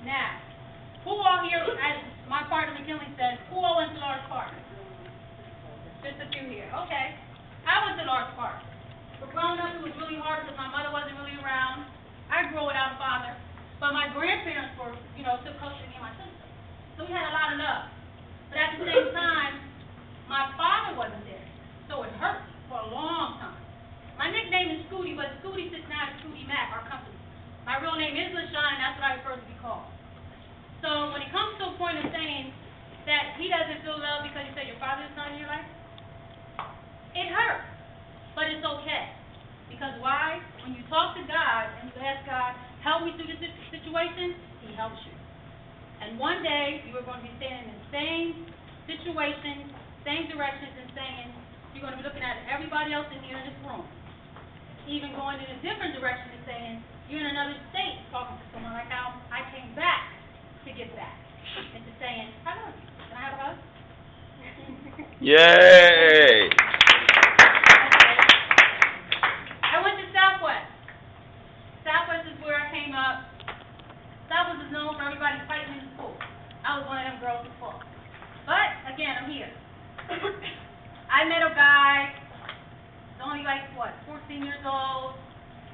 Now, who all here, as my partner McKinley says, who all went to Lawrence Park? Just a few here. Okay. I went to Lawrence Park. But growing up, it was really hard because my mother wasn't really around. I grew without a father. But my grandparents were, took custody of me and my sister. So we had a lot of love. But at the same time, my father wasn't there. So it hurt for a long time. My nickname is Scooty, but Scooty sits now at Scooty Mac, our company. My real name is LaShawn, and that's what I prefer to be called. So when it comes to a point of saying that he doesn't feel love because you said your father is not in your life, it hurts. But it's okay. Because why? When you talk to God and you ask God, help me through this situation, he helps you. And one day, you are going to be standing in the same situation, same directions, and saying, you're going to be looking at everybody else in here in this room, even going in a different direction and saying, you're in another state talking to someone like how I came back to get back. And to saying, I love you. Can I have a hug? Yay! I went to Southwest. Southwest is where I came up. Southwest is known for everybody fighting in school. I was one of them girls in school. But, again, I'm here. I met a guy, only 14 years old,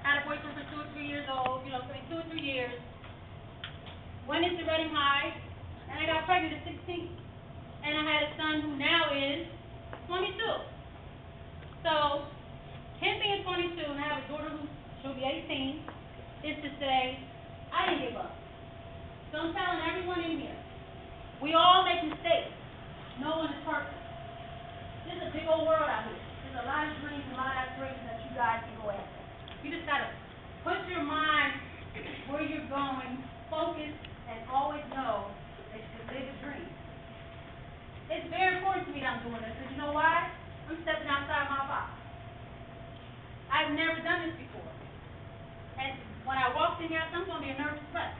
had a boyfriend for 2 or 3 years old, 2 or 3 years. Went into Reading High, and I got pregnant at 16. And I had a son who now is 22. So, him being 22 and I have a daughter who she'll be 18, is to say, I didn't give up. So I'm telling everyone in here, we all make mistakes. No one is perfect. This is a big old world out here. There's a lot of dreams and a lot of aspirations that you guys can go after. You just gotta put your mind where you're going, focus, and always know that you can live a dream. It's very important to me that I'm doing this, because you know why? I'm stepping outside my box. I've never done this before. And when I walked in here, I said, I'm going to be a nervous wreck.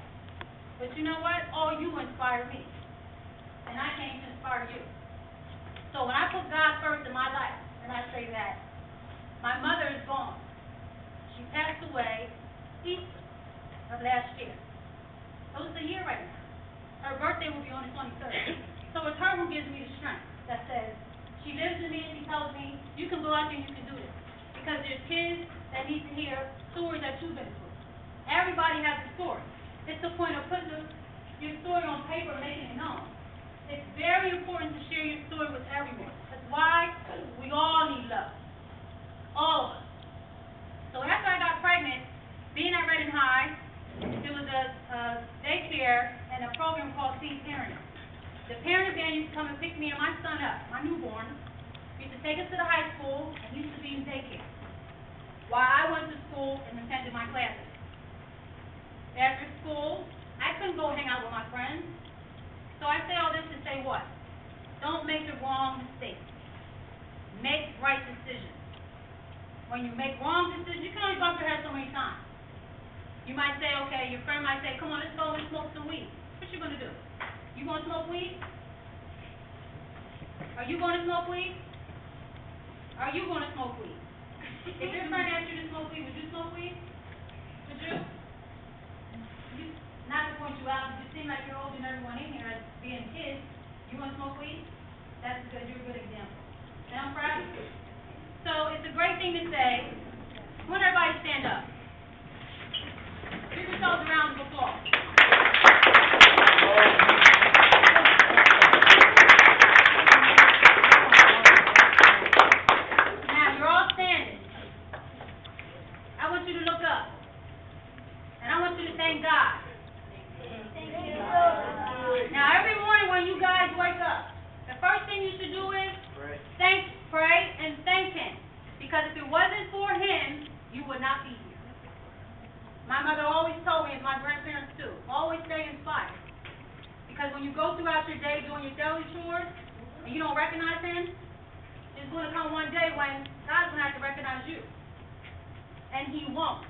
But you know what? All you inspire me. And I came to inspire you. So when I put God first in my life, and I say that, my mother is gone. She passed away Easter of last year. So it's a year right now. Her birthday will be on the 23rd. So it's her who gives me the strength that says, she lives in me and she tells me, you can go out there and you can do this. Because there's kids that need to hear stories that you've been through. Everybody has a story. It's the point of putting your story on paper and making it known. It's very important to share your story with everyone. That's why we all need love. All of us. So after I got pregnant, being at Reading High, there was a daycare and a program called Teen Parenting. The parent van used to come and pick me and my son up, my newborn, used to take us to the high school and used to be in daycare while I went to school and attended my classes. After school, I couldn't go hang out with my friends. So I say all this to say what? Don't make the wrong mistakes. Make right decisions. When you make wrong decisions, you can only bump your head so many times. You might say, okay, your friend might say, come on, let's go and smoke some weed. What you going to do? You going to smoke weed? Are you going to smoke weed? Are you going to smoke weed? If your friend asked you to smoke weed, would you smoke weed? Would you? Not to point you out, but you seem like you're older than everyone in here as being kids. You want to smoke weed? That's because you're a good example. And I'm proud of you. So it's a great thing to say. I want everybody to stand up. Give yourselves a round of applause. Now, you're all standing. I want you to look up. And I want you to thank God. Thank you. Now, every morning when you guys wake up, the first thing you should do is pray and thank Him. Because if it wasn't for Him, you would not be here. My mother always told me, and my grandparents too, always stay inspired. Because when you go throughout your day doing your daily chores, and you don't recognize Him, there's going to come one day when God's going to have to recognize you. And He won't.